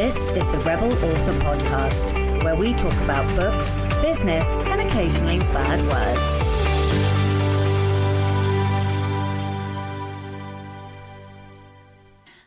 This is the Rebel Author Podcast, where we talk about books, business, and occasionally bad words.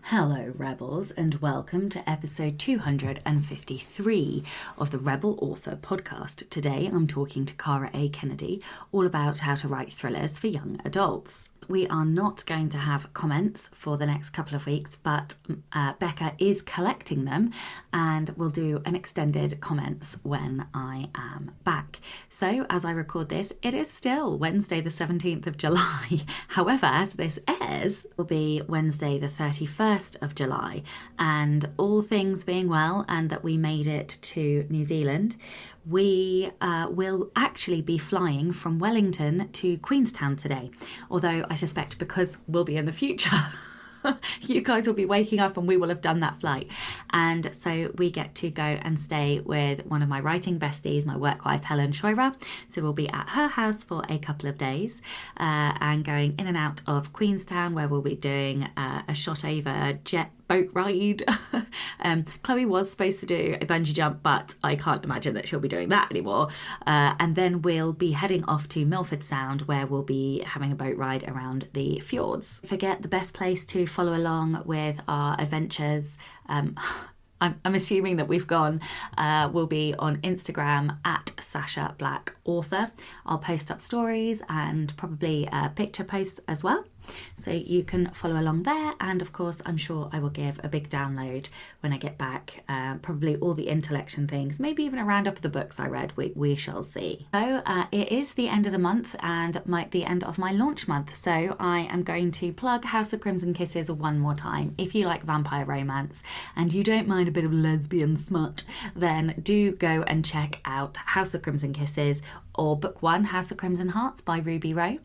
Hello, Rebels, and welcome to episode 253 of the Rebel Author Podcast. Today, I'm talking to Cara A. Kennedy all about how to write thrillers for young adults. We are not going to have comments for the next couple of weeks, but Becca is collecting them and we'll do an extended comments when I am back. So as I record this, it is still Wednesday the 17th of July. However, as this airs, it will be Wednesday the 31st of July. And all things being well and that we made it to New Zealand, we will actually be flying from Wellington to Queenstown today. Although I suspect because we'll be in the future, you guys will be waking up and we will have done that flight. And so we get to go and stay with one of my writing besties, my work wife, Helen Scheurer. So we'll be at her house for a couple of days and going in and out of Queenstown, where we'll be doing a shot over jet boat ride. Chloe was supposed to do a bungee jump, but I can't imagine that she'll be doing that anymore. And then we'll be heading off to Milford Sound, where we'll be having a boat ride around the fjords. Forget the best place to follow along with our adventures. I'm assuming that we've gone, will be on Instagram at Sasha Black Author. I'll post up stories and probably picture posts as well. So you can follow along there. And of course, I'm sure I will give a big download when I get back. Probably all the intellection things, maybe even a roundup of the books I read. We shall see. So it is the end of the month and the end of my launch month. So I am going to plug House of Crimson Kisses one more time. If you like vampire romance and you don't mind a bit of lesbian smut, then do go and check out House of Crimson Kisses or Book 1, House of Crimson Hearts by Ruby Rowe.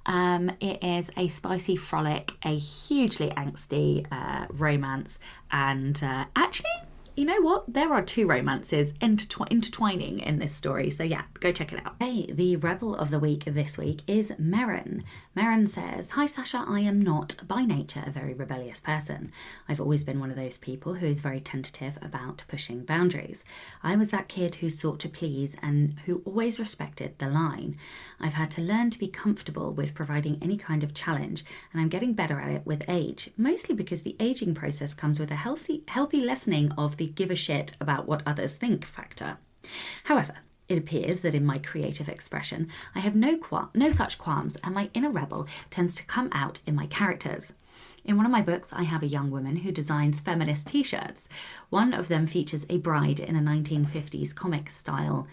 It is a spicy frolic, a hugely angsty romance, and actually, you know what? There are two romances intertwining in this story. So yeah, go check it out. Hey, the Rebel of the Week this week is Merren. Merren says, "Hi Sasha, I am not by nature a very rebellious person. I've always been one of those people who is very tentative about pushing boundaries. I was that kid who sought to please and who always respected the line. I've had to learn to be comfortable with providing any kind of challenge, and I'm getting better at it with age, mostly because the aging process comes with a healthy lessening of the give a shit about what others think factor. However, it appears that in my creative expression, I have no such qualms, and my inner rebel tends to come out in my characters. In one of my books, I have a young woman who designs feminist t-shirts. One of them features a bride in a 1950s comic style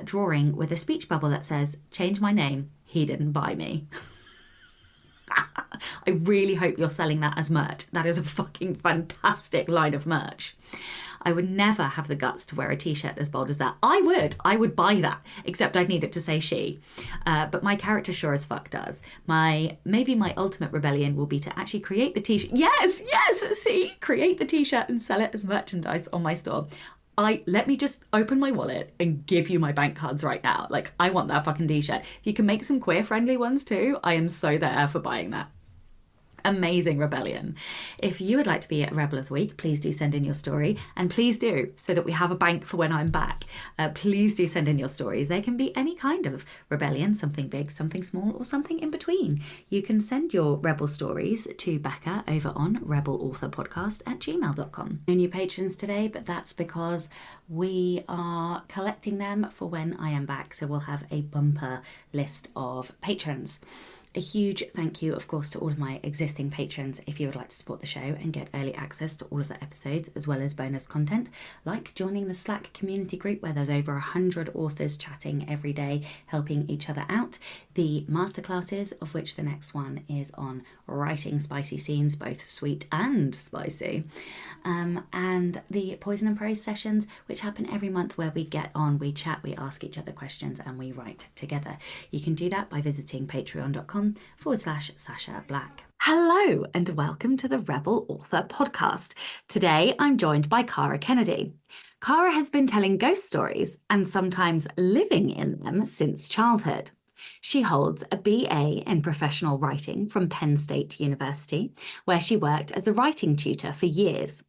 drawing with a speech bubble that says, "Change my name, he didn't buy me." I really hope you're selling that as merch. That is a fucking fantastic line of merch. I would never have the guts to wear a t-shirt as bold as that. I would buy that, except I'd need it to say she. But my character sure as fuck does. Maybe my ultimate rebellion will be to actually create the t-shirt. Yes, see? Create the t-shirt and sell it as merchandise on my store. Let me just open my wallet and give you my bank cards right now. Like, I want that fucking t-shirt. If you can make some queer-friendly ones too, I am so there for buying that. Amazing rebellion. If you would like to be a Rebel of the Week, please do send in your story, and please do, so that we have a bank for when I'm back. Please do send in your stories. They can be any kind of rebellion, something big, something small, or something in between. You can send your Rebel stories to Becca over on rebelauthorpodcast@gmail.com. No new patrons today, but that's because we are collecting them for when I am back, so we'll have a bumper list of patrons. A huge thank you, of course, to all of my existing patrons. If you would like to support the show and get early access to all of the episodes, as well as bonus content, like joining the Slack community group where there's over 100 authors chatting every day, helping each other out, the masterclasses, of which the next one is on writing spicy scenes, both sweet and spicy, and the Poison and Prose sessions, which happen every month, where we get on, we chat, we ask each other questions, and we write together. You can do that by visiting patreon.com/Sasha Black. Hello and welcome to the Rebel Author Podcast. Today I'm joined by Cara Kennedy. Cara has been telling ghost stories and sometimes living in them since childhood. She holds a BA in professional writing from Penn State University, where she worked as a writing tutor for years.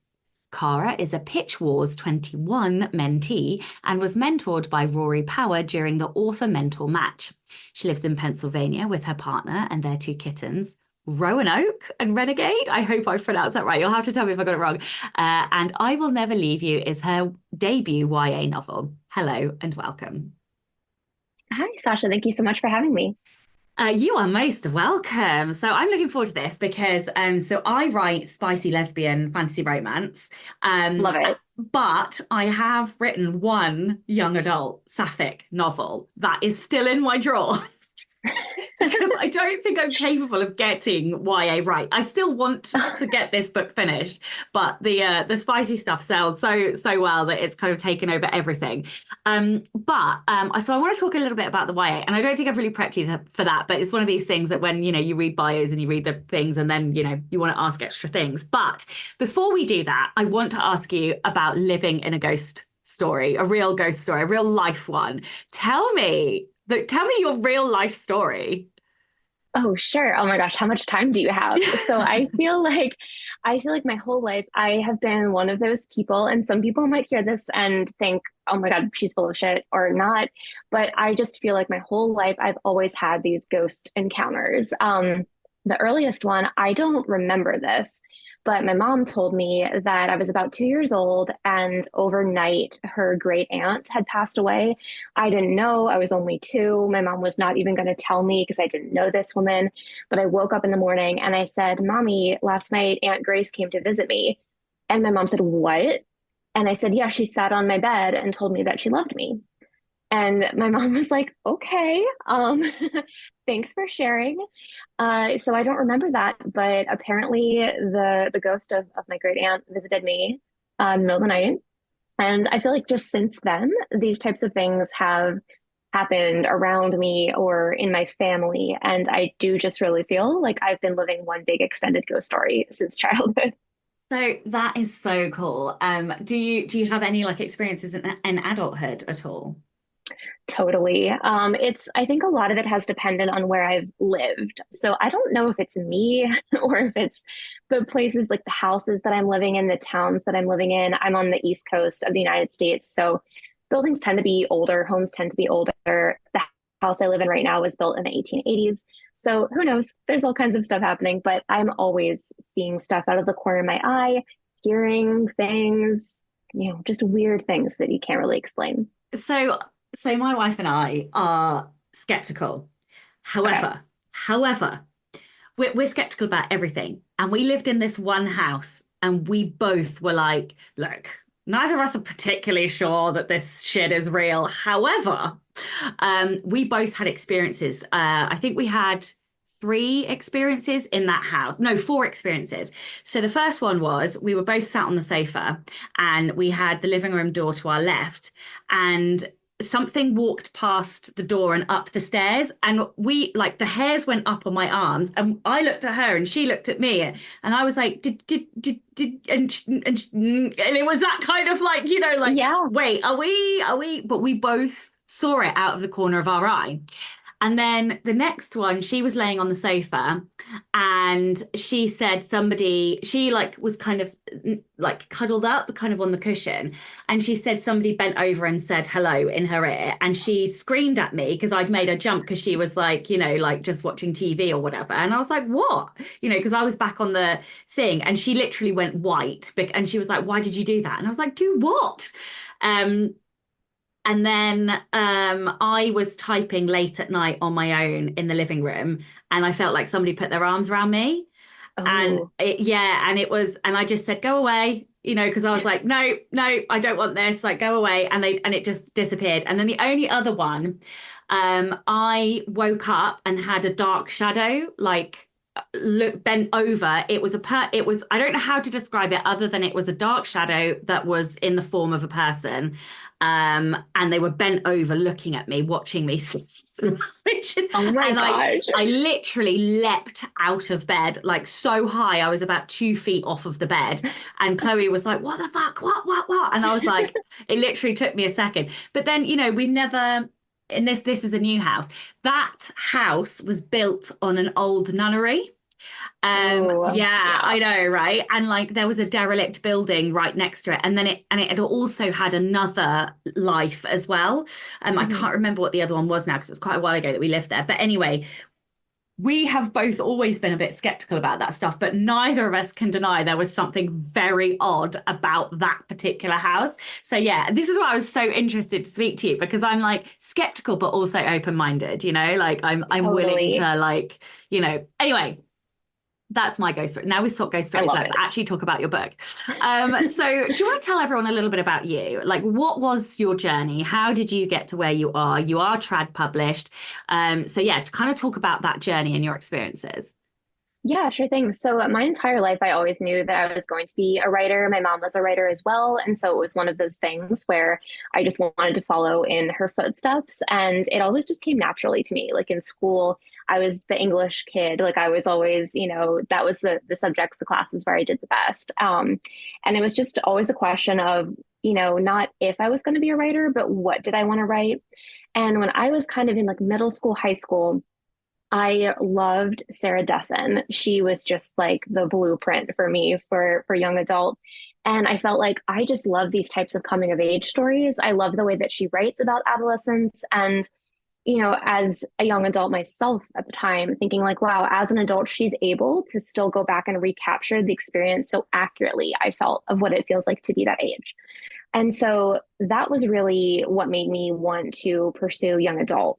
Cara is a Pitch Wars 21 mentee and was mentored by Rory Power during the author mentor match. She lives in Pennsylvania with her partner and their two kittens, Roanoke and Renegade. I hope I've pronounced that right. You'll have to tell me if I got it wrong. And I Will Never Leave You is her debut YA novel. Hello and welcome. Hi, Sasha. Thank you so much for having me. You are most welcome. So I'm looking forward to this because so I write spicy lesbian fantasy romance. Um, Love it. but I have written one young adult sapphic novel that is still in my drawer. Because I don't think I'm capable of getting YA right. I still want to get this book finished, but the spicy stuff sells so well that it's kind of taken over everything. So I want to talk a little bit about the YA, and I don't think I've really prepped you for that, but it's one of these things that when you read bios and you read the things, and then you want to ask extra things. But before we do that, I want to ask you about living in a ghost story, a real ghost story, a real life one. Tell me your real life story. Oh, sure. Oh my gosh, how much time do you have? So I feel like my whole life I have been one of those people, and some people might hear this and think, "Oh my God, she's full of shit," or not. But I just feel like my whole life I've always had these ghost encounters. The earliest one, I don't remember this, but my mom told me that I was about 2 years old, and overnight her great aunt had passed away. I didn't know. I was only two. My mom was not even going to tell me because I didn't know this woman. But I woke up in the morning and I said, "Mommy, last night Aunt Grace came to visit me." And my mom said, "What?" And I said, "Yeah, she sat on my bed and told me that she loved me." And my mom was like, "Okay, thanks for sharing." So I don't remember that, but apparently the ghost of my great aunt visited me in the middle of the night. And I feel like just since then, these types of things have happened around me or in my family. And I do just really feel like I've been living one big extended ghost story since childhood. So that is so cool. Do you have any like experiences in adulthood at all? Totally. I think a lot of it has depended on where I've lived. So I don't know if it's me or if it's the places like the houses that I'm living in, the towns that I'm living in. I'm on the East Coast of the United States. So buildings tend to be older, homes tend to be older. The house I live in right now was built in the 1880s. So who knows? There's all kinds of stuff happening, but I'm always seeing stuff out of the corner of my eye, hearing things, just weird things that you can't really explain. So so my wife and I are skeptical. Okay. However, we're skeptical about everything. And we lived in this one house and we both were like, look, neither of us are particularly sure that this shit is real. However, we both had experiences. I think we had three experiences in that house. No, four experiences. So the first one was we were both sat on the sofa and we had the living room door to our left, and something walked past the door and up the stairs, and we like the hairs went up on my arms, and I looked at her and she looked at me, and I was like did and it was that kind of like like, Yeah. wait, are we, but we both saw it out of the corner of our eye. And then the next one, she was laying on the sofa and she said she like was kind of like cuddled up kind of on the cushion. And she said somebody bent over and said hello in her ear. And she screamed at me because I'd made her jump because she was like, like just watching TV or whatever. And I was like, what? Because I was back on the thing, and she literally went white. And she was like, why did you do that? And I was like, do what? Um, and then I was typing late at night on my own in the living room, and I felt like somebody put their arms around me. And Oh, and I just said, go away, because I was like, no, no, I don't want this, like, go away. And it just disappeared. And then the only other one, I woke up and had a dark shadow, like, look bent over. It was I don't know how to describe it other than it was a dark shadow that was in the form of a person, and they were bent over looking at me, watching me. Which is, oh my and gosh. I literally leapt out of bed like so high. I was about 2 feet off of the bed, and Chloe was like, what the fuck, what, and I was like, it literally took me a second. But then we never, in this is a new house. That house was built on an old nunnery. Oh, Yeah, yeah. I know, right? And like there was a derelict building right next to it, and then it had also had another life as well. I Mhm. can't remember what the other one was now because it's quite a while ago that we lived there. But anyway, we have both always been a bit skeptical about that stuff, but neither of us can deny there was something very odd about that particular house. So yeah, this is why I was so interested to speak to you because I'm like skeptical but also open-minded, like I'm willing Totally. to anyway, that's my ghost story. Now we talk ghost I stories. love Let's it. actually talk about your book. So do you want to tell everyone a little bit about you? Like, what was your journey? How did you get to where you are? You are trad published. So yeah, to kind of talk about that journey and your experiences. Yeah, sure thing. So my entire life, I always knew that I was going to be a writer. My mom was a writer as well. And so it was one of those things where I just wanted to follow in her footsteps. And it always just came naturally to me. Like in school, I was the English kid. Like I was always, that was the subjects, the classes where I did the best. And it was just always a question of, not if I was going to be a writer, but what did I want to write? And when I was kind of in like middle school, high school, I loved Sarah Dessen. She was just like the blueprint for me for young adult. And I felt like I just love these types of coming of age stories. I love the way that she writes about adolescence. And, as a young adult myself at the time, thinking like, wow, as an adult, she's able to still go back and recapture the experience so accurately, I felt, of what it feels like to be that age. And so that was really what made me want to pursue young adult.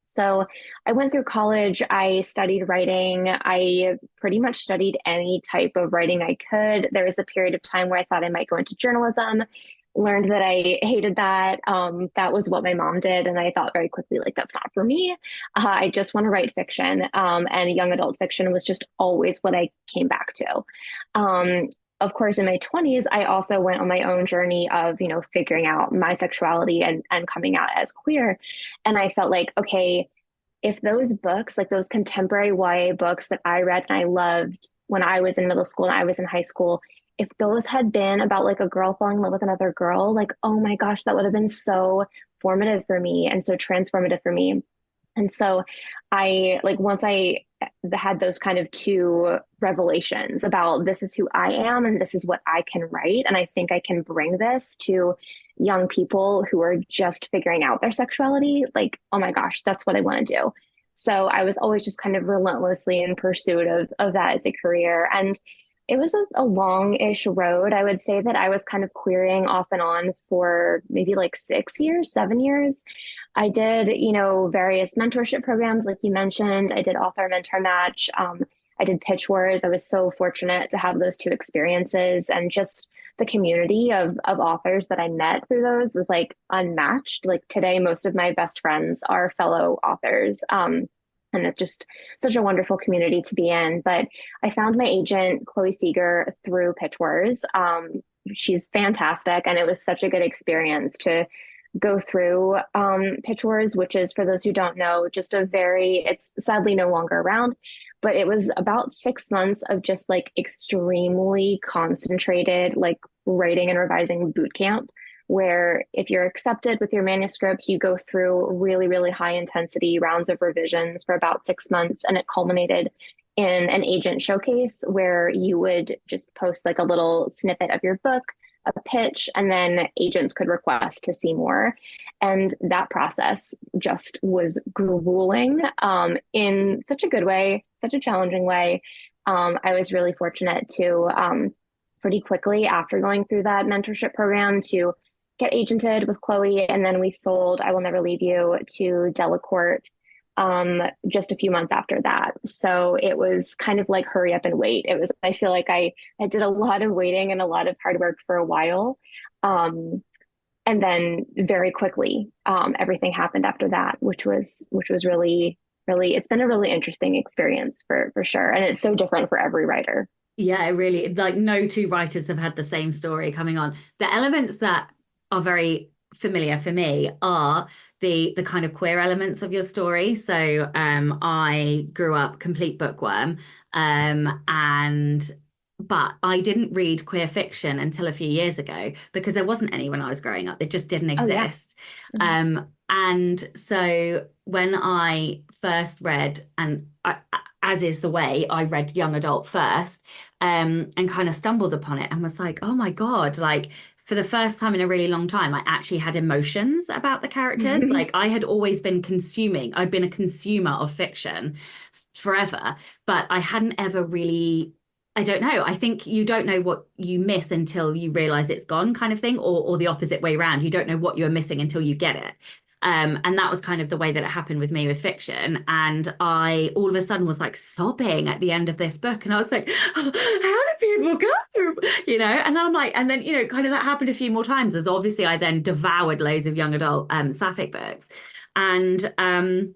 So I went through college. I studied writing. I pretty much studied any type of writing I could. There was a period of time where I thought I might go into journalism, learned that I hated that. That was what my mom did. And I thought very quickly, like, that's not for me. I just want to write fiction. And young adult fiction was just always what I came back to. Of course, in my 20s, I also went on my own journey of, figuring out my sexuality and coming out as queer. And I felt like, okay, if those books, like those contemporary YA books that I read and I loved when I was in middle school and I was in high school, if those had been about like a girl falling in love with another girl, like, oh my gosh, that would have been so formative for me and so transformative for me. And so I like once I had those kind of two revelations about this is who I am and this is what I can write. And I think I can bring this to young people who are just figuring out their sexuality. Like, oh my gosh, that's what I want to do. So I was always just kind of relentlessly in pursuit of that as a career. And it was a long-ish road. I would say that I was kind of querying off and on for maybe like 6 years, 7 years. I did, various mentorship programs, like you mentioned. I did author mentor match. I did pitch wars. I was so fortunate to have those two experiences, and just the community of authors that I met through those was like unmatched. Like today, most of my best friends are fellow authors. And it's just such a wonderful community to be in. But I found my agent, Chloe Seeger, through Pitch Wars. She's fantastic. And it was such a good experience to go through Pitch Wars, which is, for those who don't know, just it's sadly no longer around, but it was about 6 months of just like extremely concentrated, like writing and revising boot camp, where if you're accepted with your manuscript, you go through really, really high intensity rounds of revisions for about 6 months. And it culminated in an agent showcase where you would just post like a little snippet of your book, a pitch, and then agents could request to see more. And that process just was grueling in such a good way, such a challenging way. I was really fortunate to pretty quickly after going through that mentorship program to get agented with Chloe. And then we sold I Will Never Leave You to Delacorte just a few months after that. So it was kind of like hurry up and wait. I feel like I did a lot of waiting and a lot of hard work for a while. Um, and then very quickly, everything happened after that, which was really, really, it's been a really interesting experience for sure. And it's so different for every writer. Yeah, it really, like no two writers have had the same story coming on. The elements that are very familiar for me are the kind of queer elements of your story. So I grew up complete bookworm, and but I didn't read queer fiction until a few years ago because there wasn't any when I was growing up. They just didn't Oh yeah. exist. Mhm. And so when I first read, and as is the way, I read young adult first, and kind of stumbled upon it and was like, oh my God, like for the first time in a really long time, I actually had emotions about the characters. Like I had always been I'd been a consumer of fiction forever, but I hadn't ever really, I don't know. I think you don't know what you miss until you realize it's gone, kind of thing, or the opposite way around. You don't know what you're missing until you get it. And that was kind of the way that it happened with me with fiction. And I all of a sudden was like sobbing at the end of this book. And I was like, oh, how do people go? And then I'm like, and then, kind of that happened a few more times as obviously I then devoured loads of young adult sapphic books. And then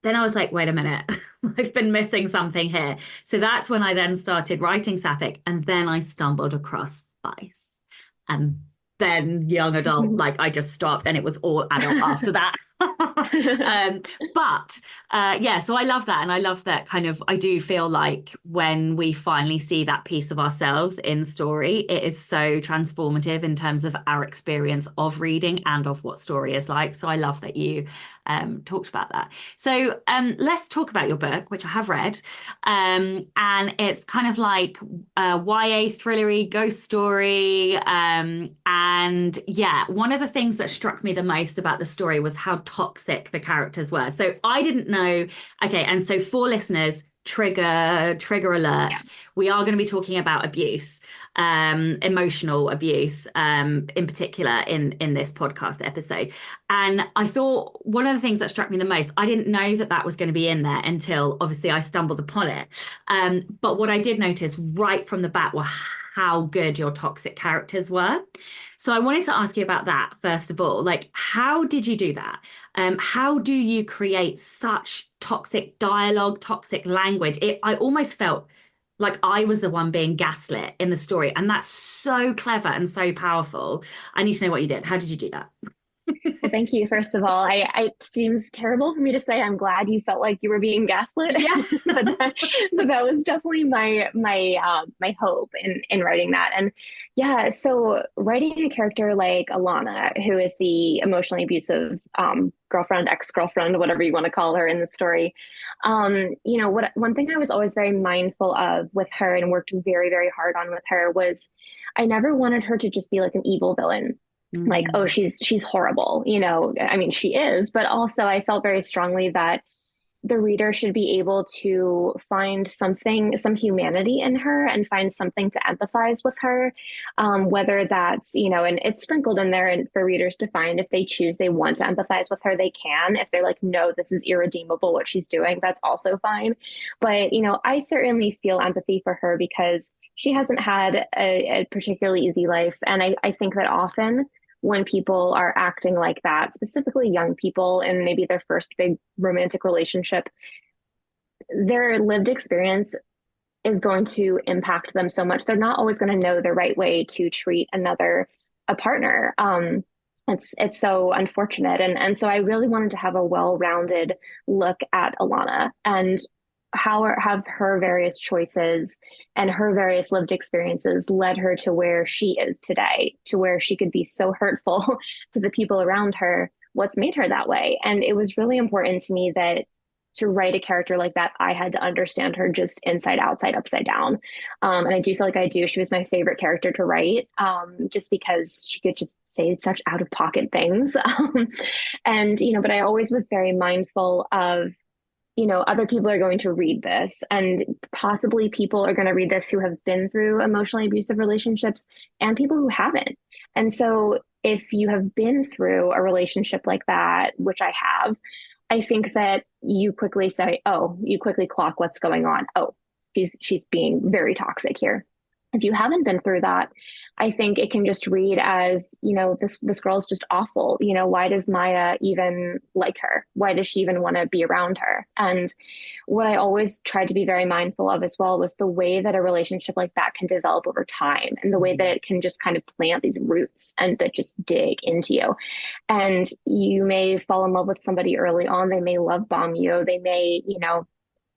I was like, wait a minute, I've been missing something here. So that's when I then started writing sapphic. And then I stumbled across spice. And then young adult, like I just stopped and it was all adult after that. But yeah, so I love that. And I love that kind of, I do feel like when we finally see that piece of ourselves in story, it is so transformative in terms of our experience of reading and of what story is like. So I love that you talked about that. So let's talk about your book, which I have read. And it's kind of like a YA thrillery ghost story. And yeah, one of the things that struck me the most about the story was how toxic the characters were. So I didn't know. Okay, and so for listeners, trigger alert. Yeah. We are going to be talking about abuse, emotional abuse, in particular in this podcast episode. And I thought one of the things that struck me the most, I didn't know that was going to be in there until obviously I stumbled upon it. But what I did notice right from the bat were how good your toxic characters were. So I wanted to ask you about that first of all. Like, how did you do that? How do you create such toxic dialogue, toxic language? I almost felt like I was the one being gaslit in the story. And that's so clever and so powerful. I need to know what you did. How did you do that? Well, thank you. First of all, it seems terrible for me to say. I'm glad you felt like you were being gaslit. Yeah. but that was definitely my hope in writing that. And yeah, so writing a character like Alana, who is the emotionally abusive girlfriend, ex-girlfriend, whatever you want to call her in the story. One thing I was always very mindful of with her and worked very, very hard on with her was I never wanted her to just be like an evil villain. Like, oh, she's horrible, I mean, she is, but also I felt very strongly that the reader should be able to find some humanity in her and find something to empathize with her, whether that's, and it's sprinkled in there and for readers to find if they choose they want to empathize with her, they can. If they're like, no, this is irredeemable, what she's doing, that's also fine. But, I certainly feel empathy for her because she hasn't had a particularly easy life. And I think that often when people are acting like that, specifically young people and maybe their first big romantic relationship, their lived experience is going to impact them so much. They're not always going to know the right way to treat a partner. It's so unfortunate. And so I really wanted to have a well-rounded look at Alana and have her various choices and her various lived experiences led her to where she is today, to where she could be so hurtful to the people around her. What's made her that way? And it was really important to me that to write a character like that, I had to understand her just inside, outside, upside down. And I do feel like I do. She was my favorite character to write, just because she could just say such out of pocket things. But I always was very mindful of, other people are going to read this and possibly people are going to read this who have been through emotionally abusive relationships and people who haven't. And so if you have been through a relationship like that, which I have, I think that you quickly say, oh, you quickly clock what's going on. Oh, she's being very toxic here. If you haven't been through that, I think it can just read as, this girl's just awful. Why does Maya even like her? Why does she even want to be around her? And what I always tried to be very mindful of as well was the way that a relationship like that can develop over time and the way that it can just kind of plant these roots and that just dig into you. And you may fall in love with somebody early on. They may love bomb you. They may,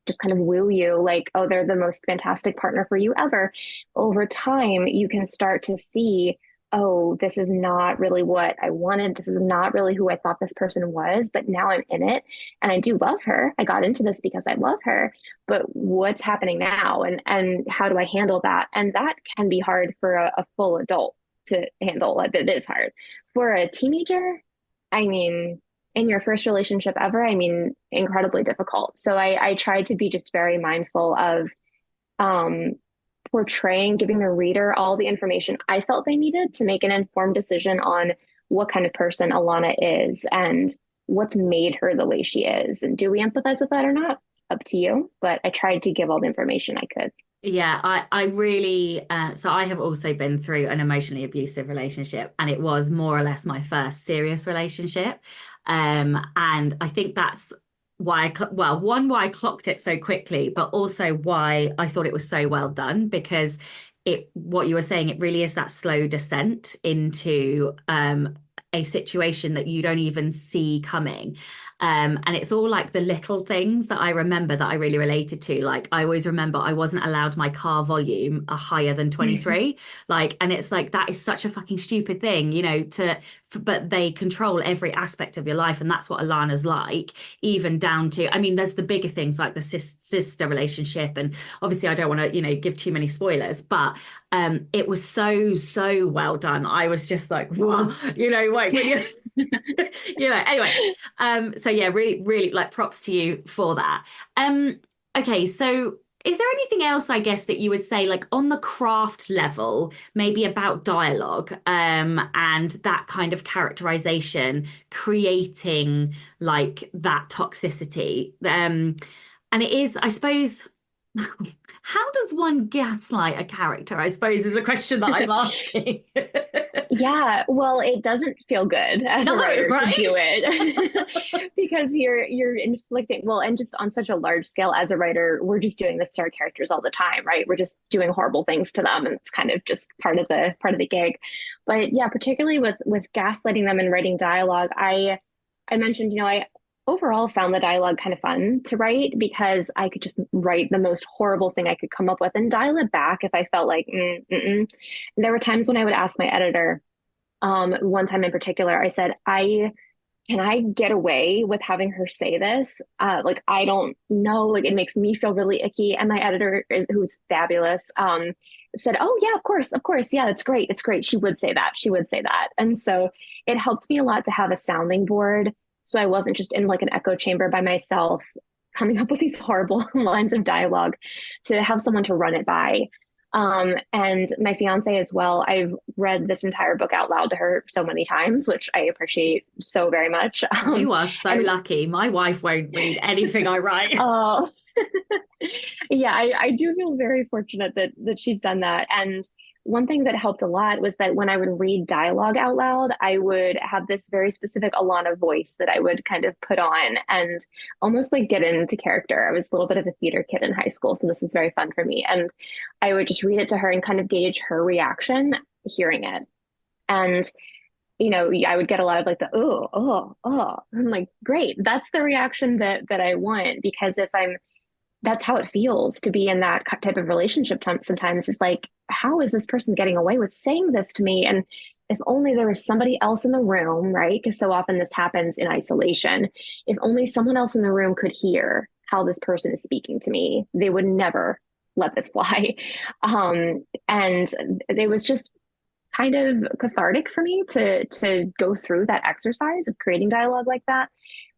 just kind of woo you like, oh, they're the most fantastic partner for you ever. Over time, you can start to see oh, this is not really what I wanted. This is not really who I thought this person was, but now I'm in it and I do love her. I got into this because I love her, but what's happening now and how do I handle that? And that can be hard for a full adult to handle. Like it is hard. For a teenager, I mean, in your first relationship ever, I mean, incredibly difficult. So I tried to be just very mindful of um, portraying, giving the reader all the information I felt they needed to make an informed decision on what kind of person Alana is and what's made her the way she is. And do we empathize with that or not? Up to you. But I tried to give all the information I could. Yeah, I really, so I have also been through an emotionally abusive relationship, and it was more or less my first serious relationship. And I think that's why well, one, why I clocked it so quickly, but also why I thought it was so well done, because what you were saying, it really is that slow descent into a situation that you don't even see coming. And it's all like the little things that I remember that I really related to. Like I always remember I wasn't allowed my car volume higher than 23. Like, and it's like that is such a fucking stupid thing, but they control every aspect of your life. And that's what Alana's like, even down to, I mean, there's the bigger things like the sister relationship. And obviously I don't want to, give too many spoilers, but it was so well done. I was just like, whoa, like when you, anyway. So yeah, really, really like props to you for that. Okay, so is there anything else, I guess, that you would say, like on the craft level, maybe about dialogue, and that kind of characterization, creating like that toxicity? And it is, I suppose, how does one gaslight a character, I suppose, is a question that I'm asking. Yeah, well, it doesn't feel good as a No, writer to right? do it because you're inflicting, well, and just on such a large scale as a writer, we're just doing this to our characters all the time, right? We're just doing horrible things to them, and it's kind of just part of the gig. But yeah, particularly with gaslighting them and writing dialogue, I mentioned, I overall found the dialogue kind of fun to write because I could just write the most horrible thing I could come up with and dial it back if I felt like, There were times when I would ask my editor, one time in particular, I said, can I get away with having her say this? Like, I don't know, like it makes me feel really icky. And my editor, who's fabulous, said, oh yeah, of course. Yeah, it's great. It's great. She would say that. She would say that. And so it helped me a lot to have a sounding board. So I wasn't just in like an echo chamber by myself, coming up with these horrible lines of dialogue, to have someone to run it by. And my fiance as well, I've read this entire book out loud to her so many times, which I appreciate so very much. You are so and lucky. My wife won't read anything I write. Oh, yeah, I do feel very fortunate that she's done that. And one thing that helped a lot was that when I would read dialogue out loud, I would have this very specific Alana voice that I would kind of put on and almost like get into character. I was a little bit of a theater kid in high school, so this was very fun for me. And I would just read it to her and kind of gauge her reaction hearing it. And I would get a lot of like the oh. I'm like, great, that's the reaction that I want, because that's how it feels to be in that type of relationship. Sometimes is like, how is this person getting away with saying this to me? And if only there was somebody else in the room, right? Because so often this happens in isolation. If only someone else in the room could hear how this person is speaking to me, they would never let this fly. And it was just kind of cathartic for me to go through that exercise of creating dialogue like that.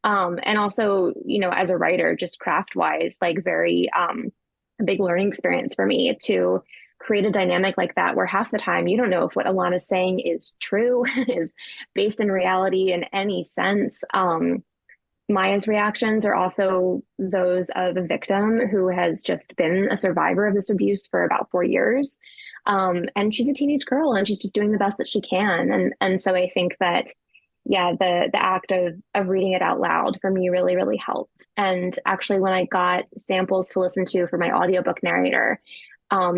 And also, as a writer, just craft wise, like very a big learning experience for me to create a dynamic like that, where half the time you don't know if what Alana's saying is true, is based in reality in any sense. Maya's reactions are also those of a victim who has just been a survivor of this abuse for about 4 years. And she's a teenage girl and she's just doing the best that she can. And so I think that, yeah, the act of reading it out loud for me really, really helped. And actually, when I got samples to listen to for my audiobook narrator,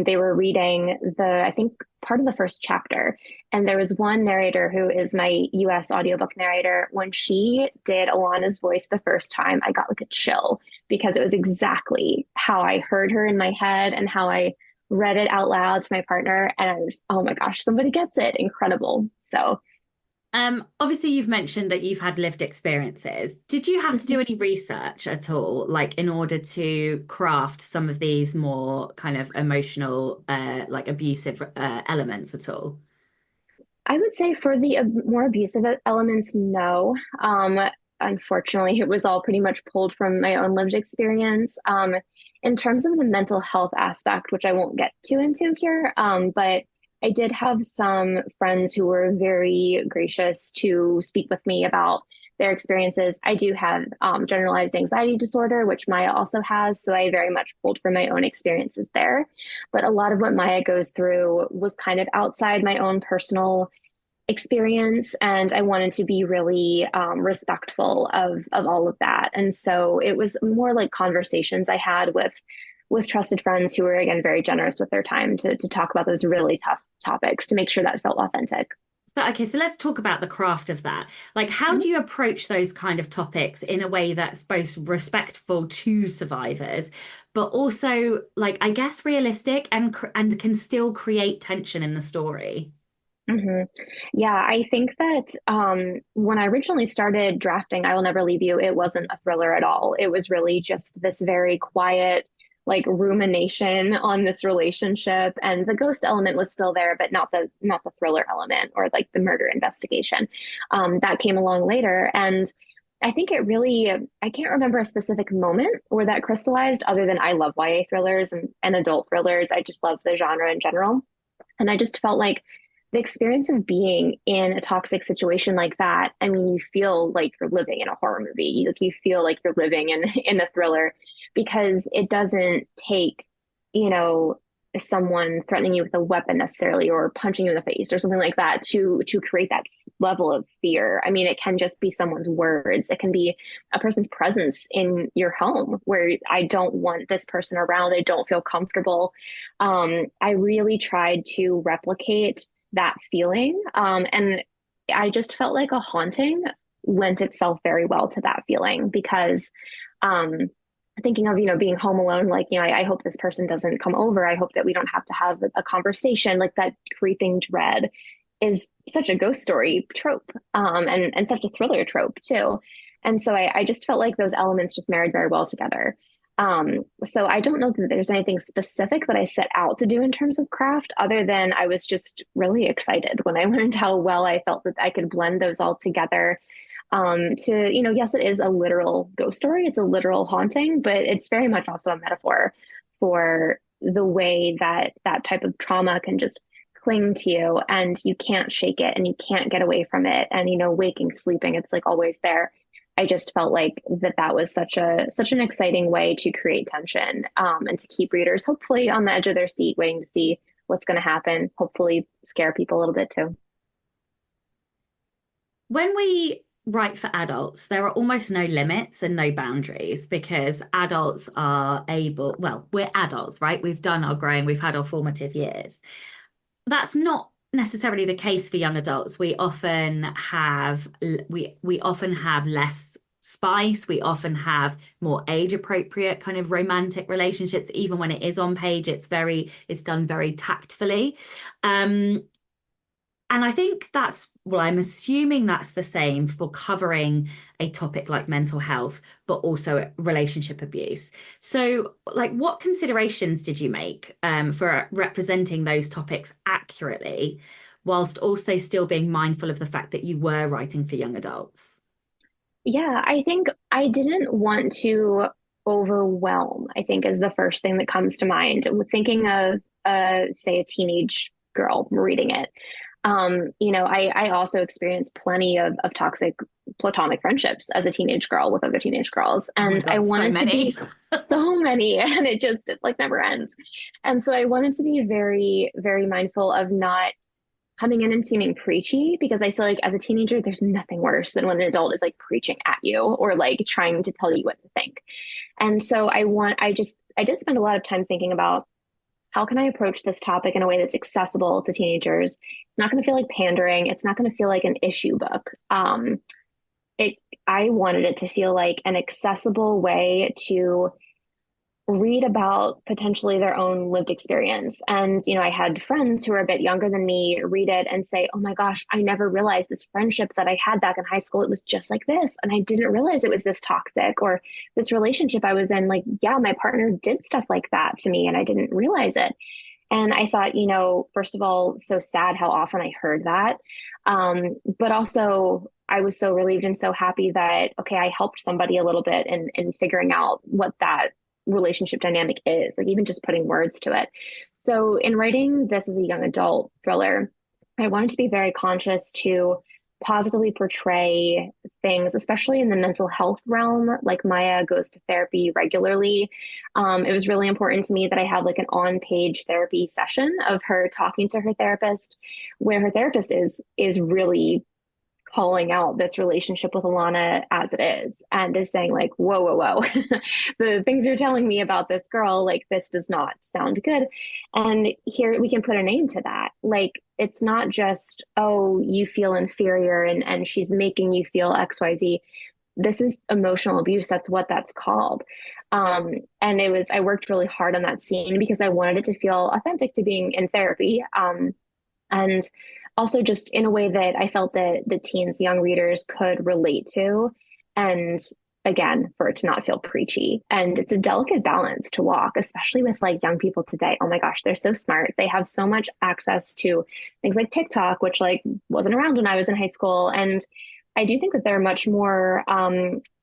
they were reading I think, part of the first chapter. And there was one narrator who is my US audiobook narrator. When she did Alana's voice the first time, I got like a chill because it was exactly how I heard her in my head and how I read it out loud to my partner, and I was, oh my gosh, somebody gets it. Incredible. So, Obviously you've mentioned that you've had lived experiences. Did you have to do mhm. any research at all, like in order to craft some of these more kind of emotional, like abusive elements at all? I would say for the more abusive elements, no. Unfortunately, it was all pretty much pulled from my own lived experience. In terms of the mental health aspect, which I won't get too into here, but I did have some friends who were very gracious to speak with me about their experiences. I do have generalized anxiety disorder, which Maya also has, so I very much pulled from my own experiences there. But a lot of what Maya goes through was kind of outside my own personal experience, and I wanted to be really respectful of all of that. And so it was more like conversations I had with trusted friends who were, again, very generous with their time to talk about those really tough topics to make sure that felt authentic. So, okay, so let's talk about the craft of that. Like, how do you approach those kind of topics in a way that's both respectful to survivors, but also, like, I guess, realistic and can still create tension in the story? Mm-hmm. Yeah, I think that when I originally started drafting I Will Never Leave You, it wasn't a thriller at all. It was really just this very quiet, like rumination on this relationship, and the ghost element was still there, but not the thriller element or like the murder investigation. That came along later, and I think it really, I can't remember a specific moment where that crystallized, other than I love YA thrillers and adult thrillers. I just love the genre in general. And I just felt like the experience of being in a toxic situation like that, I mean, you feel like you're living in a horror movie. You feel like you're living in a thriller because it doesn't take, you know, someone threatening you with a weapon necessarily or punching you in the face or something like that to create that level of fear. I mean, it can just be someone's words. It can be a person's presence in your home where I don't want this person around. I don't feel comfortable. I really tried to replicate that feeling. And I just felt like a haunting lent itself very well to that feeling because um, thinking of, being home alone, like, I hope this person doesn't come over. I hope that we don't have to have a conversation, like that creeping dread is such a ghost story trope, and such a thriller trope too. And so I just felt like those elements just married very well together. So I don't know that there's anything specific that I set out to do in terms of craft, other than I was just really excited when I learned how well I felt that I could blend those all together. Yes, it is a literal ghost story. It's a literal haunting, but it's very much also a metaphor for the way that that type of trauma can just cling to you and you can't shake it and you can't get away from it. And, waking, sleeping, it's like always there. I just felt like that was such an exciting way to create tension, and to keep readers hopefully on the edge of their seat, waiting to see what's going to happen. Hopefully, scare people a little bit too. When we write for adults, there are almost no limits and no boundaries because adults are able, well, we're adults, right? We've done our growing, we've had our formative years. That's not necessarily the case for young adults. We often have less spice. We often have more age appropriate kind of romantic relationships. Even when it is on page, it's done very tactfully. Um, and I think I'm assuming that's the same for covering a topic like mental health, but also relationship abuse. So, like, what considerations did you make for representing those topics accurately, whilst also still being mindful of the fact that you were writing for young adults? Yeah, I think I didn't want to overwhelm, I think is the first thing that comes to mind. Thinking of, say, a teenage girl reading it. I also experienced plenty of toxic platonic friendships as a teenage girl with other teenage girls. Oh my And I God, so wanted to many. be so many, and it like never ends. And so I wanted to be very, very mindful of not coming in and seeming preachy because I feel like as a teenager, there's nothing worse than when an adult is like preaching at you or like trying to tell you what to think. And so I did spend a lot of time thinking about how can I approach this topic in a way that's accessible to teenagers? It's not going to feel like pandering. It's not going to feel like an issue book. It, I wanted it to feel like an accessible way to read about potentially their own lived experience. And, I had friends who were a bit younger than me read it and say, oh my gosh, I never realized this friendship that I had back in high school. It was just like this. And I didn't realize it was this toxic, or this relationship I was in. Like, yeah, my partner did stuff like that to me and I didn't realize it. And I thought, first of all, so sad how often I heard that. But also, I was so relieved and so happy that, okay, I helped somebody a little bit in figuring out what that relationship dynamic is, like even just putting words to it. So, in writing this as a young adult thriller, I wanted to be very conscious to positively portray things, especially in the mental health realm. Like Maya goes to therapy regularly. It was really important to me that I have like an on-page therapy session of her talking to her therapist, where her therapist is really calling out this relationship with Alana as it is and is saying like, whoa, whoa, whoa, the things you're telling me about this girl, like this does not sound good. And here we can put a name to that. Like, it's not just, oh, you feel inferior and she's making you feel XYZ. This is emotional abuse. That's what that's called. And I worked really hard on that scene because I wanted it to feel authentic to being in therapy. And also just in a way that I felt that the teens, young readers could relate to. And again, for it to not feel preachy. And it's a delicate balance to walk, especially with like young people today. Oh my gosh, they're so smart. They have so much access to things like TikTok, which like wasn't around when I was in high school. And I do think that they're much more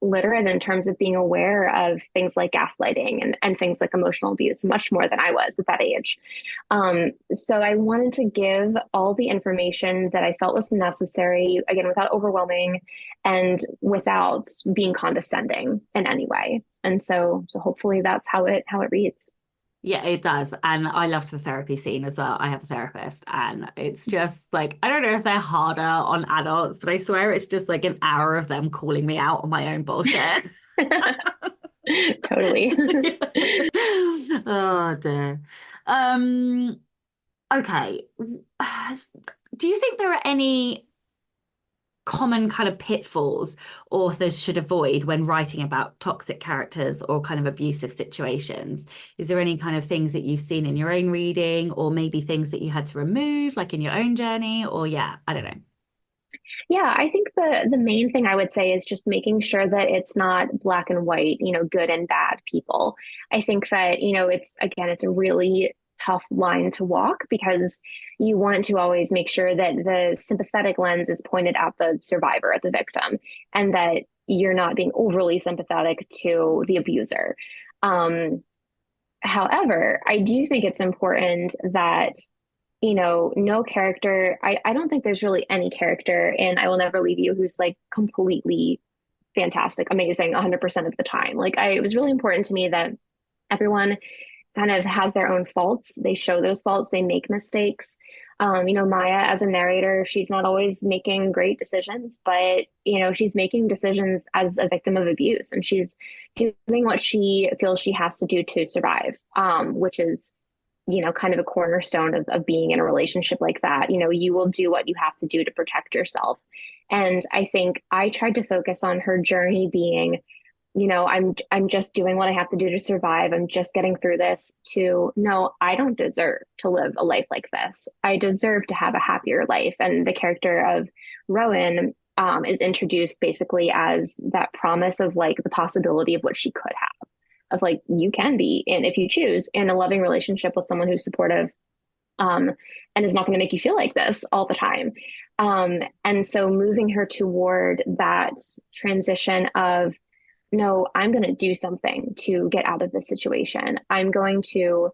literate in terms of being aware of things like gaslighting and things like emotional abuse, much more than I was at that age. So I wanted to give all the information that I felt was necessary, again, without overwhelming and without being condescending in any way. And so hopefully that's how it reads. Yeah, it does. And I loved the therapy scene as well. I have a therapist, and it's just like, I don't know if they're harder on adults, but I swear it's just like an hour of them calling me out on my own bullshit. Totally. Oh dear. Um, okay. Do you think there are any common kind of pitfalls authors should avoid when writing about toxic characters or kind of abusive situations? Is there any kind of things that you've seen in your own reading, or maybe things that you had to remove, like in your own journey? Or yeah, I don't know. Yeah, I think the main thing I would say is just making sure that it's not black and white, good and bad people. I think that, it's a really tough line to walk because you want to always make sure that the sympathetic lens is pointed at the survivor, at the victim, and that you're not being overly sympathetic to the abuser. Um, However, I do think it's important that no character, I don't think there's really any character in I Will Never Leave You who's like completely fantastic, amazing 100% of the time. Like, it was really important to me that everyone kind of has their own faults. They show those faults, they make mistakes. Maya as a narrator, she's not always making great decisions, but, she's making decisions as a victim of abuse and she's doing what she feels she has to do to survive, which is kind of a cornerstone of being in a relationship like that. You will do what you have to do to protect yourself. And I think I tried to focus on her journey being, I'm just doing what I have to do to survive. I'm just getting through this, to no, I don't deserve to live a life like this. I deserve to have a happier life. And the character of Rowan is introduced basically as that promise of like the possibility of what she could have, of like, you can be in, if you choose, in a loving relationship with someone who's supportive, and is not going to make you feel like this all the time. And so moving her toward that transition of, no, I'm going to do something to get out of this situation. I'm going to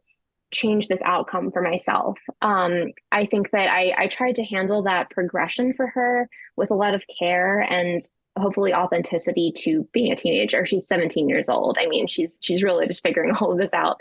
change this outcome for myself. I think that I tried to handle that progression for her with a lot of care and hopefully authenticity to being a teenager. She's 17 years old. I mean, she's really just figuring all of this out.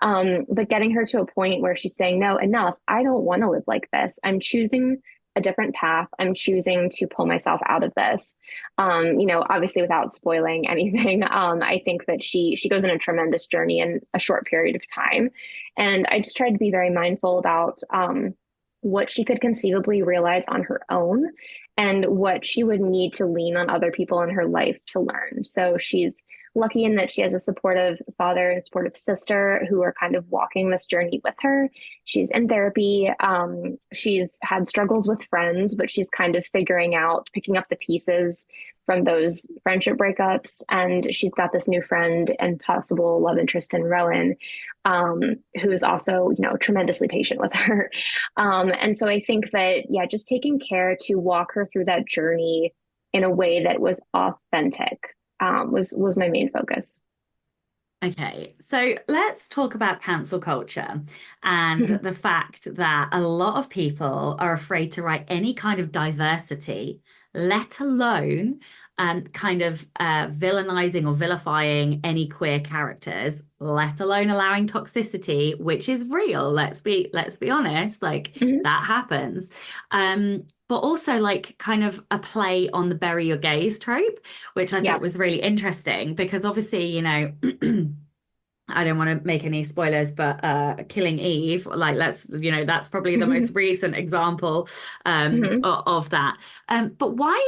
But getting her to a point where she's saying, no, enough. I don't want to live like this. I'm choosing a different path. I'm choosing to pull myself out of this. Obviously without spoiling anything, I think that she goes on a tremendous journey in a short period of time. And I just tried to be very mindful about what she could conceivably realize on her own and what she would need to lean on other people in her life to learn. So she's lucky in that she has a supportive father and a supportive sister who are kind of walking this journey with her. She's in therapy. She's had struggles with friends, but she's kind of figuring out, picking up the pieces from those friendship breakups. And she's got this new friend and possible love interest in Rowan, who is also, tremendously patient with her. And so I think that, yeah, just taking care to walk her through that journey in a way that was authentic, was my main focus. Okay, so let's talk about cancel culture and the fact that a lot of people are afraid to write any kind of diversity, let alone kind of villainizing or vilifying any queer characters, let alone allowing toxicity, which is real. Let's be honest, like Mhm. that happens. But also like kind of a play on the bury your gays trope, which I thought Yeah. was really interesting because obviously, I don't want to make any spoilers, but Killing Eve, like that's probably the most recent example Mhm. of that. But why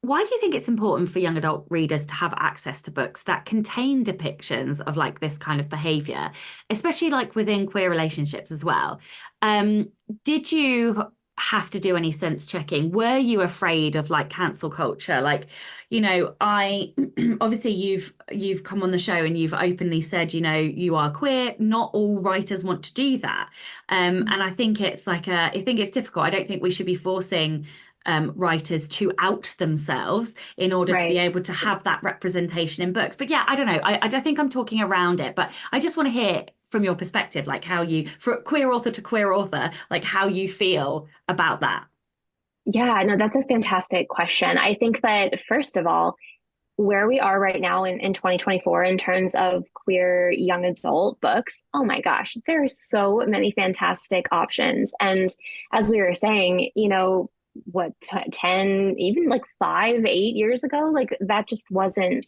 do you think it's important for young adult readers to have access to books that contain depictions of like this kind of behavior, especially like within queer relationships as well? Um, did you have to do any sense checking? Were you afraid of like cancel culture? Like, I obviously you've come on the show and you've openly said, you are queer. Not all writers want to do that. And I think it's I think it's difficult. I don't think we should be forcing writers to out themselves in order to be Right. able to have that representation in books. But yeah, I don't know. I don't think I'm talking around it, but I just want to hear from your perspective, like how you, for queer author to queer author, like how you feel about that. Yeah, no, that's a fantastic question. I think that first of all, where we are right now in 2024 in terms of queer young adult books, oh my gosh, there are so many fantastic options. And as we were saying, what, 10, even like 5, 8 years ago, like that just wasn't,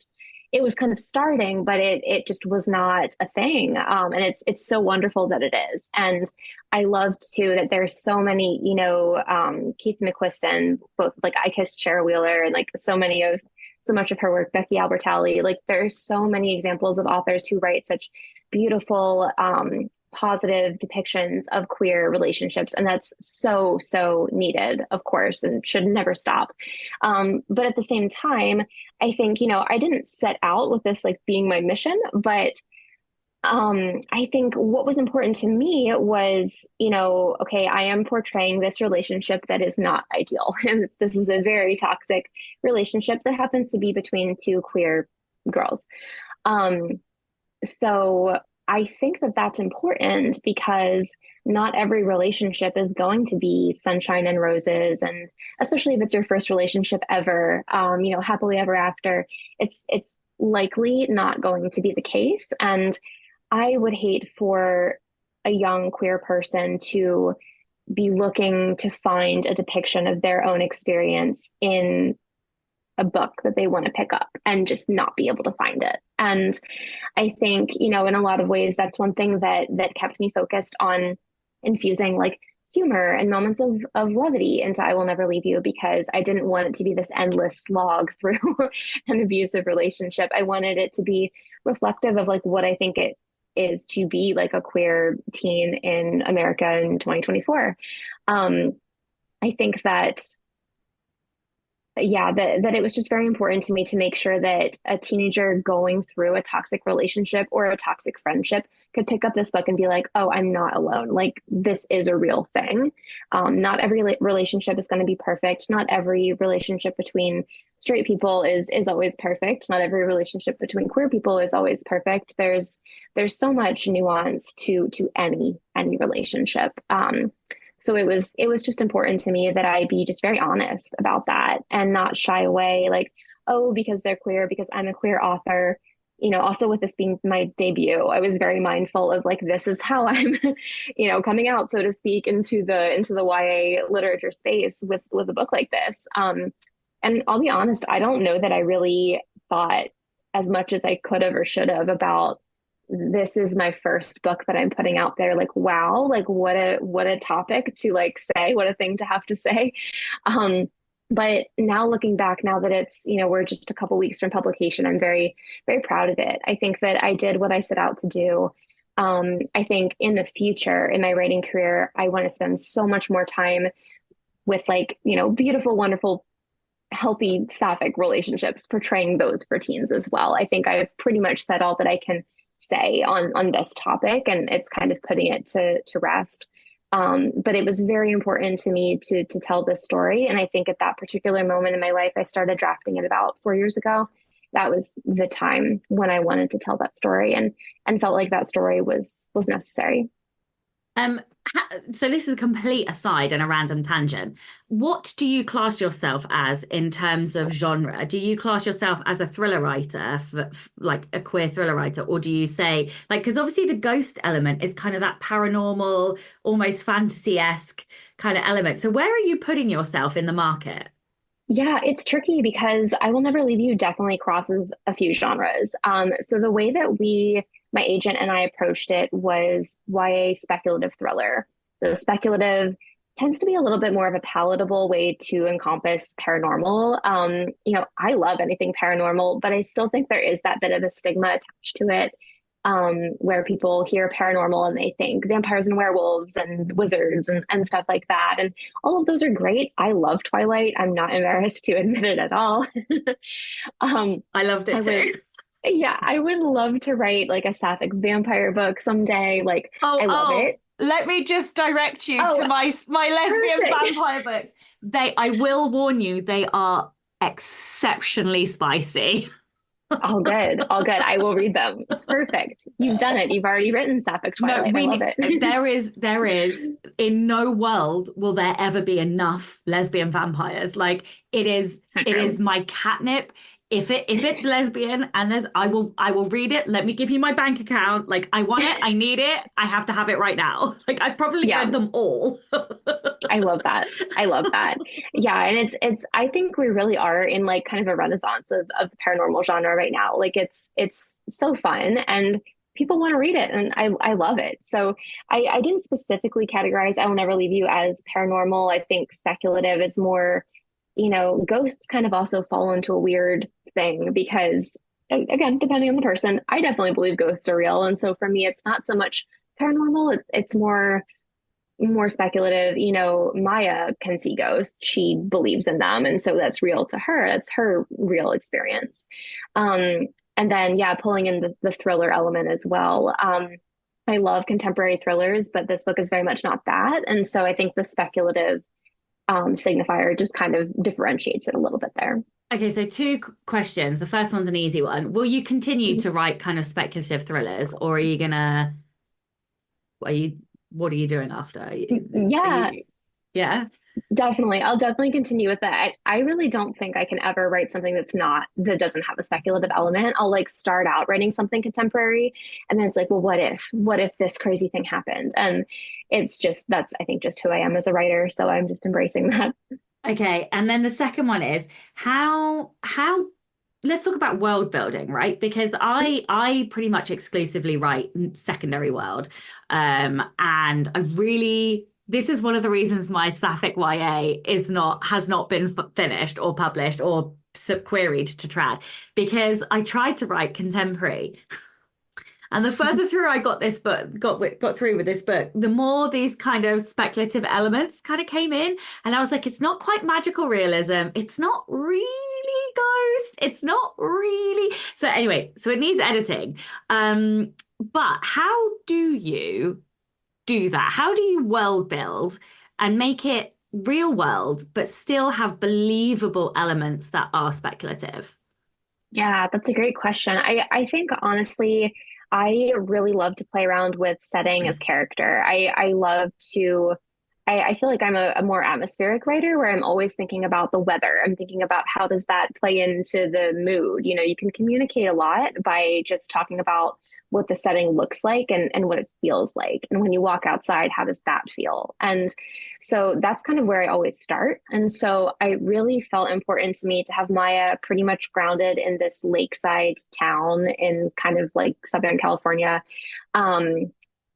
it was kind of starting, but it just was not a thing. And it's so wonderful that it is. And I loved too that there's so many, Casey McQuiston, both like I Kissed Cheryl Wheeler and like so much of her work, Becky Albertalli, like there's so many examples of authors who write such beautiful, positive depictions of queer relationships. And that's so, so needed, of course, and should never stop. But at the same time, I think, I didn't set out with this like being my mission, but I think what was important to me was, okay, I am portraying this relationship that is not ideal. And this is a very toxic relationship that happens to be between two queer girls. Um, so I think that that's important because not every relationship is going to be sunshine and roses. And especially if it's your first relationship ever, happily ever after, it's likely not going to be the case. And I would hate for a young queer person to be looking to find a depiction of their own experience in a book that they want to pick up and just not be able to find it. And I think, in a lot of ways, that's one thing that kept me focused on infusing like humor and moments of levity into I Will Never Leave You, because I didn't want it to be this endless slog through an abusive relationship. I wanted it to be reflective of like what I think it is to be like a queer teen in America in 2024. I think that yeah, that it was just very important to me to make sure that a teenager going through a toxic relationship or a toxic friendship could pick up this book and be like, oh, I'm not alone. Like, this is a real thing. Not every relationship is going to be perfect. Not every relationship between straight people is always perfect. Not every relationship between queer people is always perfect. There's so much nuance to any relationship. So it was just important to me that I be just very honest about that and not shy away like, oh, because they're queer, because I'm a queer author. Also with this being my debut, I was very mindful of like, this is how I'm, coming out, so to speak, into the YA literature space with a book like this. And I'll be honest, I don't know that I really thought as much as I could have or should have about this is my first book that I'm putting out there. Like, wow, like what a topic to like say, what a thing to have to say. Um, But now looking back, now that it's, we're just a couple weeks from publication, I'm very, very proud of it. I think that I did what I set out to do. I think in the future, in my writing career, I want to spend so much more time with like, beautiful, wonderful, healthy sapphic relationships, portraying those for teens as well. I think I've pretty much said all that I can say on this topic, and it's kind of putting it to rest. But it was very important to me to tell this story, and I think at that particular moment in my life, I started drafting it about 4 years ago. That was the time when I wanted to tell that story, and felt like that story was necessary. Um, so this is a complete aside and a random tangent. What do you class yourself as in terms of genre? Do you class yourself as a thriller writer, like a queer thriller writer, or do you say like because obviously the ghost element is kind of that paranormal, almost fantasy-esque kind of element. So where are you putting yourself in the market? Yeah, it's tricky because I Will Never Leave You definitely crosses a few genres. So the way that my agent and I approached it was YA speculative thriller. So speculative tends to be a little bit more of a palatable way to encompass paranormal. I love anything paranormal, but I still think there is that bit of a stigma attached to it, where people hear paranormal and they think vampires and werewolves and wizards and stuff like that. And all of those are great. I love Twilight. I'm not embarrassed to admit it at all. um, I loved I it would, too. yeah, I would love to write like a sapphic vampire book someday. Like, Oh, I love oh, it. let me just direct you Oh, to my lesbian perfect. vampire books. I will warn you, they are exceptionally spicy. All good. All good. I will read them. Perfect. You've done it. You've already written sapphic No, Twilight. I love it. there is in no world will there ever be enough lesbian vampires. Like So it is true. my catnip. If it's lesbian and I will read it. Let me give you my bank account. Like I want it, I need it, I have to have it right now. Like I've probably Yeah. read them all. I love that. I love that. Yeah, and it's I think we really are in like kind of a renaissance of the paranormal genre right now. Like it's so fun and people want to read it and I love it. So I didn't specifically categorize I Will Never Leave You as paranormal. I think speculative is more, ghosts kind of also fall into a weird thing because again, depending on the person, I definitely believe ghosts are real. And so for me, it's not so much paranormal, it's more speculative. Maya can see ghosts. She believes in them. And so that's real to her. That's her real experience. Um, and then, yeah, pulling in the thriller element as well. I love contemporary thrillers, but this book is very much not that. And so I think the speculative signifier just kind of differentiates it a little bit there. Okay, so two questions. The first one's an easy one. Will you continue to write kind of speculative thrillers, or are you gonna are you what are you doing after? Yeah, Yeah. definitely. I'll definitely continue with that. I really don't think I can ever write something that doesn't have a speculative element. I'll like start out writing something contemporary and then it's like, well, what if this crazy thing happened? And it's just, that's, I think just who I am as a writer. So I'm just embracing that. Okay, and then the second one is how let's talk about world building, right? Because I pretty much exclusively write secondary world. And I really this is one of the reasons my Sapphic YA has not been finished or published or queried to trad because I tried to write contemporary. And the further through I got through with this book, the more these kind of speculative elements kind of came in. And I was like, it's not quite magical realism. It's not really ghost. It's not really. So anyway, so it needs editing. But how do you do that? How do you world build and make it real world, but still have believable elements that are speculative? Yeah, that's a great question. I think honestly, I really love to play around with setting as character. I love to I feel like I'm a more atmospheric writer where I'm always thinking about the weather. I'm thinking about how does that play into the mood. You can communicate a lot by just talking about what the setting looks like and what it feels like. And when you walk outside, how does that feel? And so that's kind of where I always start. And so I really felt important to me to have Maya pretty much grounded in this lakeside town in kind of like Southern California,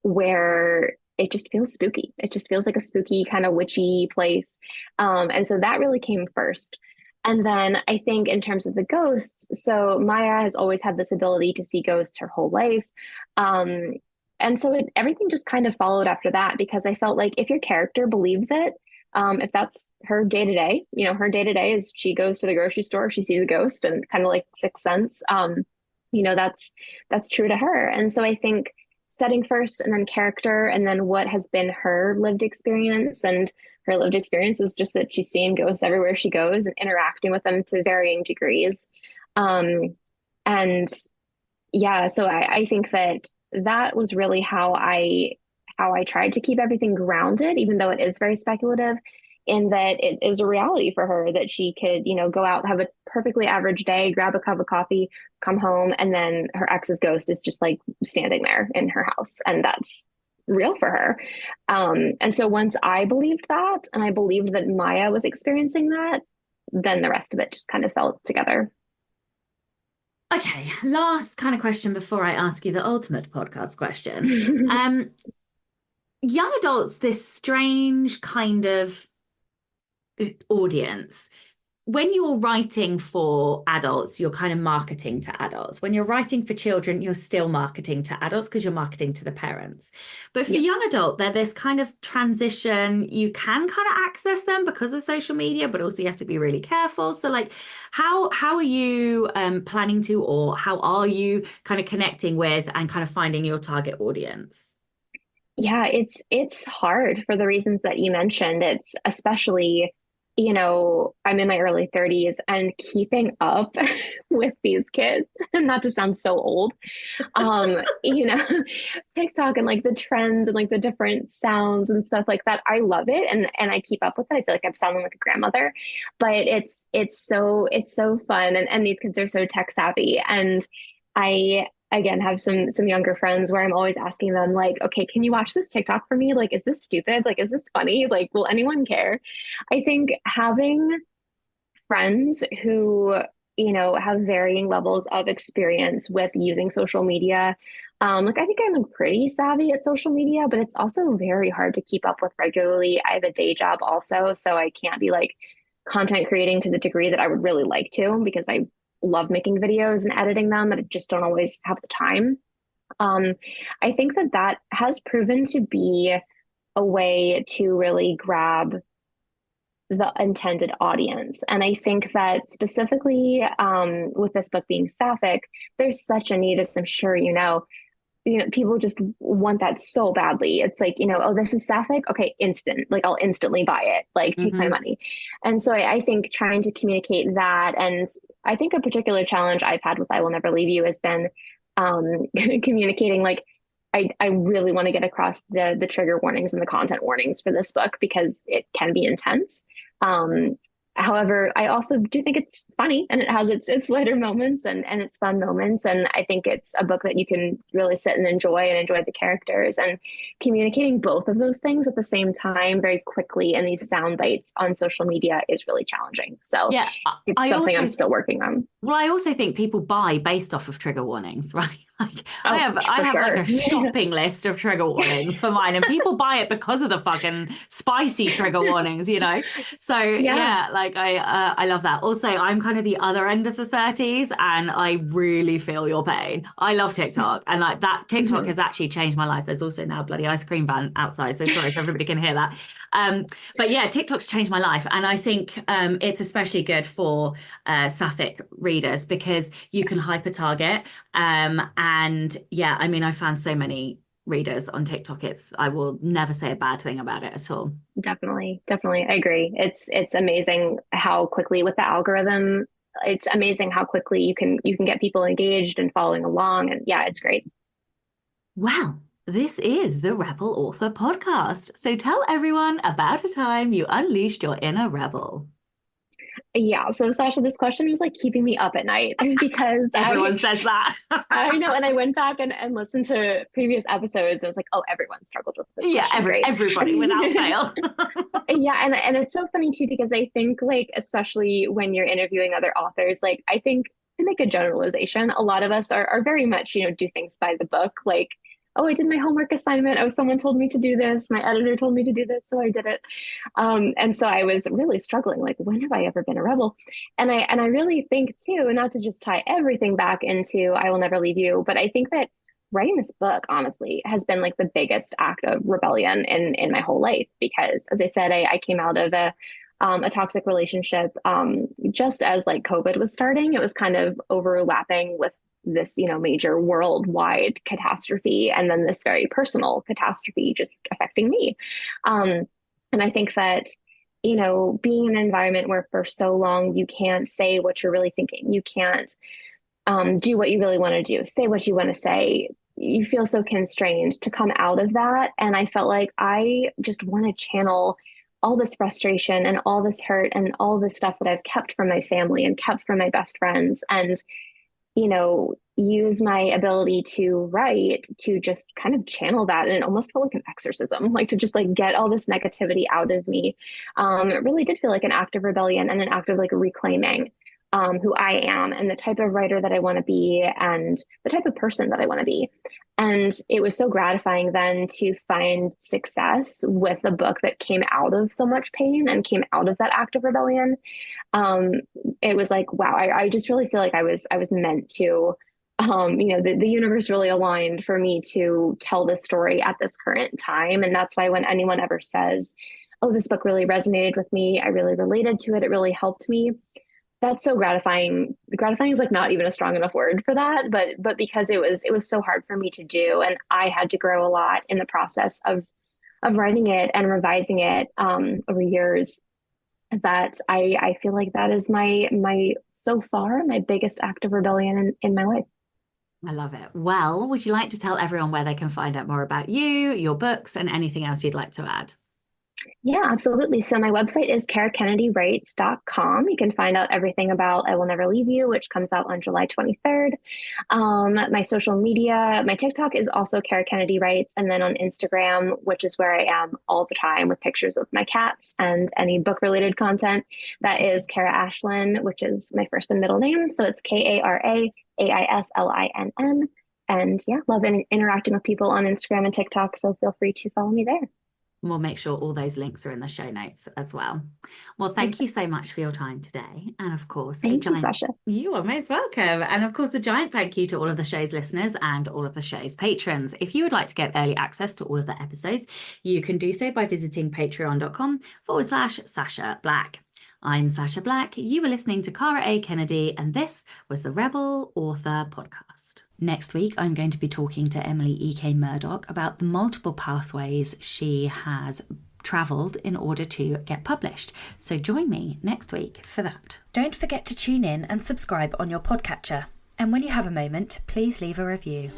where it just feels spooky. It just feels like a spooky kind of witchy place. And so that really came first. And then I think in terms of the ghosts, so Maya has always had this ability to see ghosts her whole life. Um, and so everything just kind of followed after that because I felt like if your character believes it, if that's her day to day, her day to day is she goes to the grocery store, she sees a ghost and kind of like Sixth Sense, that's true to her. And so I think setting first and then character and then what has been her lived experience. And her lived experience is just that she's seeing ghosts everywhere she goes and interacting with them to varying degrees. Um, and yeah, so I think that was really how I tried to keep everything grounded, even though it is very speculative, in that it is a reality for her that she could, go out, have a perfectly average day, grab a cup of coffee, come home, and then her ex's ghost is just like standing there in her house. And that's real for her. And so once I believed that, and I believed that Maya was experiencing that, then the rest of it just kind of fell together. Okay, last kind of question before I ask you the ultimate podcast question. Young adults, this strange kind of audience. When you're writing for adults, you're kind of marketing to adults. When you're writing for children, you're still marketing to adults because you're marketing to the parents. But for Yeah. young adult, they're this kind of transition. You can kind of access them because of social media, but also you have to be really careful. So like, how are you planning to, or how are you kind of connecting with and kind of finding your target audience? Yeah, it's hard for the reasons that you mentioned. It's especially, I'm in my early 30s and keeping up with these kids, and not to sound so old, um, you know, TikTok and like the trends and like the different sounds and stuff like that. I love it and I keep up with it. I feel like I'm sounding like a grandmother, but it's so fun and these kids are so tech savvy. And I again have some younger friends where I'm always asking them like, okay, can you watch this TikTok for me? Like, is this stupid? Like, is this funny? Like, will anyone care? I think having friends who, have varying levels of experience with using social media. Like I think I'm pretty savvy at social media, but it's also very hard to keep up with regularly. I have a day job also, so I can't be like content creating to the degree that I would really like to because I love making videos and editing them, but I just don't always have the time. Um, I think that has proven to be a way to really grab the intended audience. And I think that specifically with this book being sapphic, there's such a need, as I'm sure people just want that so badly. It's like, oh, this is sapphic. Okay, instant. Like I'll instantly buy it. Like take my money. And so I think trying to communicate that, and I think a particular challenge I've had with I Will Never Leave You has been communicating like I really want to get across the trigger warnings and the content warnings for this book because it can be intense. Um, However, I also do think it's funny and it has its lighter moments and its fun moments. And I think it's a book that you can really sit and enjoy the characters, and communicating both of those things at the same time very quickly in these sound bites on social media is really challenging. So Yeah, it's something I'm still working on. well, I also think people buy based off of trigger warnings, right? Like Oh, I have like sure. a shopping list of trigger warnings for mine, and people buy it because of the fucking spicy trigger warnings. So Yeah. yeah, like I love that. Also, I'm kind of the other end of the 30s, and I really feel your pain. I love TikTok, and like that TikTok Mhm. has actually changed my life. There's also now a bloody ice cream van outside, so sorry if everybody can hear that. But yeah, TikTok's changed my life, and I think it's especially good for sapphic readers because you can hyper target. And yeah, I mean, I found so many readers on TikTok. I will never say a bad thing about it at all. Definitely, definitely. I agree. It's amazing how quickly with the algorithm, it's amazing how quickly you can get people engaged and following along. And yeah, it's great. Well, this is the Rebel Author Podcast. So tell everyone about a time you unleashed your inner rebel. Yeah. So Sasha, this question was like keeping me up at night because Everyone says that. I know. And I went back and listened to previous episodes. And I was like, oh, everyone struggled with this Yeah, question. Great. everybody without fail. Yeah, and it's so funny too because I think like especially when you're interviewing other authors, like I think to make a generalization, a lot of us are very much, do things by the book. Like, oh, I did my homework assignment. Oh, someone told me to do this. My editor told me to do this, so I did it. And so I was really struggling, like, when have I ever been a rebel? And I really think too, not to just tie everything back into I will never leave you, but I think that writing this book, honestly, has been like the biggest act of rebellion in my whole life. Because as I said, I came out of a toxic relationship just as like COVID was starting. It was kind of overlapping with this, major worldwide catastrophe, and then this very personal catastrophe just affecting me. Um, and I think that, being in an environment where for so long you can't say what you're really thinking, you can't do what you really want to do, say what you want to say. You feel so constrained to come out of that. And I felt like I just want to channel all this frustration and all this hurt and all this stuff that I've kept from my family and kept from my best friends, and, use my ability to write to just kind of channel that. And it almost felt like an exorcism, like to just like get all this negativity out of me. It really did feel like an act of rebellion and an act of like reclaiming who I am and the type of writer that I want to be and the type of person that I want to be. And it was so gratifying then to find success with a book that came out of so much pain and came out of that act of rebellion. Um, it was like, wow, I just really feel like I was meant to, the universe really aligned for me to tell this story at this current time. And that's why when anyone ever says, oh, this book really resonated with me, I really related to it, it really helped me, that's so gratifying. Gratifying is like not even a strong enough word for that, but because it was so hard for me to do, and I had to grow a lot in the process of writing it and revising it over years, that I feel like that is my so far my biggest act of rebellion in my life. I love it. Well, would you like to tell everyone where they can find out more about you, your books, and anything else you'd like to add? Yeah, absolutely. So my website is KaraKennedyWrites.com. You can find out everything about I Will Never Leave You, which comes out on July 23rd. My social media, my TikTok is also Kara Kennedy Writes, and then on Instagram, which is where I am all the time with pictures of my cats and any book-related content, that is Kara Ashlyn, which is my first and middle name. So it's KaraAislinn. And yeah, love interacting with people on Instagram and TikTok. So feel free to follow me there. We'll make sure all those links are in the show notes as well. Well, thank you so much for your time today. And of course, thank you, Sasha. You are most welcome. And of course, a giant thank you to all of the show's listeners and all of the show's patrons. If you would like to get early access to all of the episodes, you can do so by visiting patreon.com/Sasha Black. I'm Sasha Black. You were listening to Kara A. Kennedy, and this was the Rebel Author Podcast. Next week, I'm going to be talking to Emily E.K. Murdoch about the multiple pathways she has travelled in order to get published. So join me next week for that. Don't forget to tune in and subscribe on your podcatcher. And when you have a moment, please leave a review.